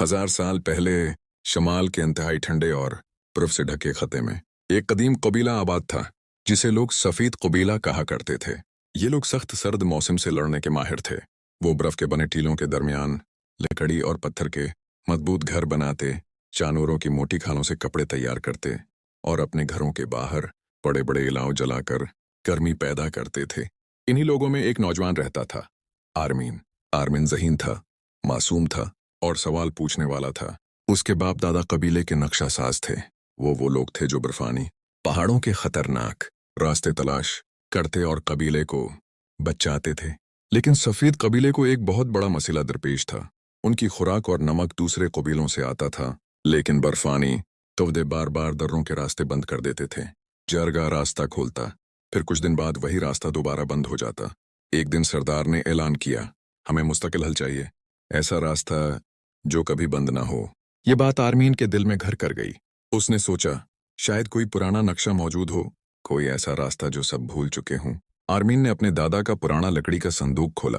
हजार साल पहले शमाल के इंतहाई ठंडे और बर्फ से ढके खत्े में एक कदीम कबीला आबाद था, जिसे लोग सफ़ीद कबीला कहा करते थे। ये लोग सख्त सर्द मौसम से लड़ने के माहिर थे। वो बर्फ के बने टीलों के दरमियान लकड़ी और पत्थर के मजबूत घर बनाते, जानवरों की मोटी खालों से कपड़े तैयार करते और अपने घरों के बाहर बड़े बड़े इलाव जलाकर गर्मी पैदा करते थे। इन्हीं लोगों में एक नौजवान रहता था, आरमीन। आरमीन ज़हीन था, मासूम था और सवाल पूछने वाला था। उसके बाप दादा कबीले के नक्शा साज थे। वो लोग थे जो बर्फानी पहाड़ों के खतरनाक रास्ते तलाश करते और कबीले को बचाते थे। लेकिन सफ़ेद कबीले को एक बहुत बड़ा मसला दरपेश था। उनकी खुराक और नमक दूसरे कबीलों से आता था, लेकिन बर्फानी तोदे बार बार दर्रों के रास्ते बंद कर देते थे। जरगा रास्ता खोलता, फिर कुछ दिन बाद वही रास्ता दोबारा बंद हो जाता। एक दिन सरदार ने ऐलान किया, हमें मुस्तकिल हल चाहिए, ऐसा रास्ता जो कभी बंद ना हो। ये बात आरमीन के दिल में घर कर गई। उसने सोचा, शायद कोई पुराना नक्शा मौजूद हो, कोई ऐसा रास्ता जो सब भूल चुके हों। आरमीन ने अपने दादा का पुराना लकड़ी का संदूक खोला।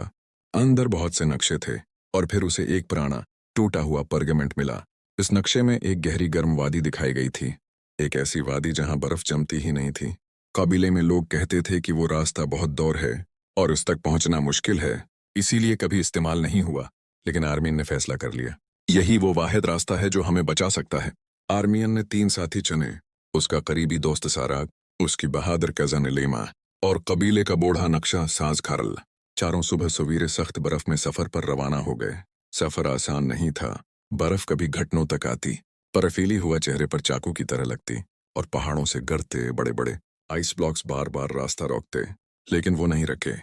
अंदर बहुत से नक्शे थे और फिर उसे एक पुराना टूटा हुआ परगामेंट मिला। इस नक्शे में एक गहरी गर्म वादी दिखाई गई थी, एक ऐसी वादी जहां बर्फ जमती ही नहीं थी। कबीले में लोग कहते थे कि वो रास्ता बहुत दौर है और उस तक पहुंचना मुश्किल है, इसीलिए कभी इस्तेमाल नहीं हुआ। लेकिन आरमीन ने फैसला कर लिया, यही वो वाहिद रास्ता है जो हमें बचा सकता है। आरमीन ने 3 साथी चुने, उसका करीबी दोस्त साराग, उसकी बहादुर कजन लेमा और कबीले का बूढ़ा नक्शा साज खारल। चारों सुबह सवेरे सख्त बर्फ में सफर पर रवाना हो गए। सफर आसान नहीं था। बर्फ कभी घुटनों तक आती, बर्फीली हुआ चेहरे पर चाकू की तरह लगती और पहाड़ों से गिरते बड़े बड़े आइस ब्लॉक्स बार बार रास्ता रोकते। लेकिन वो नहीं रखे,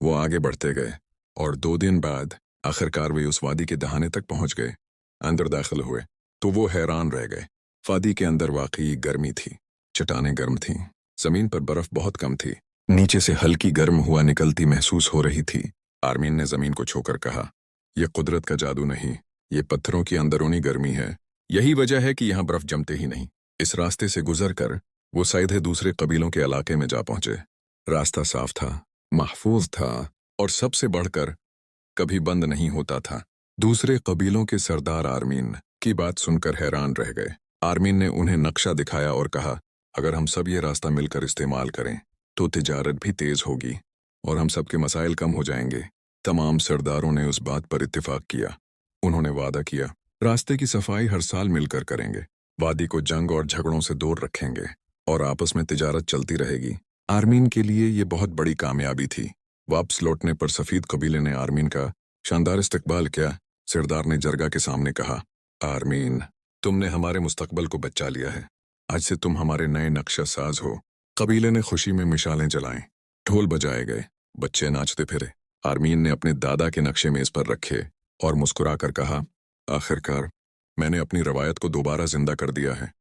वो आगे बढ़ते गए और 2 दिन बाद आखिरकार वे उस वादी के दहाने तक पहुंच गए। अंदर दाखिल हुए तो वो हैरान रह गए। वादी के अंदर वाकई गर्मी थी, चट्टानें गर्म थीं, जमीन पर बर्फ बहुत कम थी, नीचे से हल्की गर्म हुआ निकलती महसूस हो रही थी। आरमीन ने जमीन को छूकर कहा, यह कुदरत का जादू नहीं, ये पत्थरों की अंदरूनी गर्मी है। यही वजह है कि यहाँ बर्फ जमते ही नहीं। इस रास्ते से गुजर कर वो सीधे दूसरे कबीलों के इलाके में जा पहुंचे। रास्ता साफ था, महफूज था और सबसे बढ़कर कभी बंद नहीं होता था। दूसरे कबीलों के सरदार आरमीन की बात सुनकर हैरान रह गए। आरमीन ने उन्हें नक्शा दिखाया और कहा, अगर हम सब ये रास्ता मिलकर इस्तेमाल करें तो तिजारत भी तेज होगी और हम सबके मसाइल कम हो जाएंगे। तमाम सरदारों ने उस बात पर इत्तेफाक किया। उन्होंने वादा किया, रास्ते की सफाई हर साल मिलकर करेंगे, वादी को जंग और झगड़ों से दूर रखेंगे और आपस में तिजारत चलती रहेगी। आरमीन के लिए ये बहुत बड़ी कामयाबी थी। वापस लौटने पर सफ़ीद कबीले ने आरमीन का शानदार इस्तकबाल किया। सरदार ने जरगा के सामने कहा, आरमीन, तुमने हमारे मुस्तकबल को बचा लिया है। आज से तुम हमारे नए नक्शा साज हो। कबीले ने खुशी में मिशालें जलाएं, ढोल बजाए गए, बच्चे नाचते फिरे। आरमीन ने अपने दादा के नक्शे मेज पर रखे और मुस्कुराकर कहा, आखिरकार मैंने अपनी रवायत को दोबारा जिंदा कर दिया है।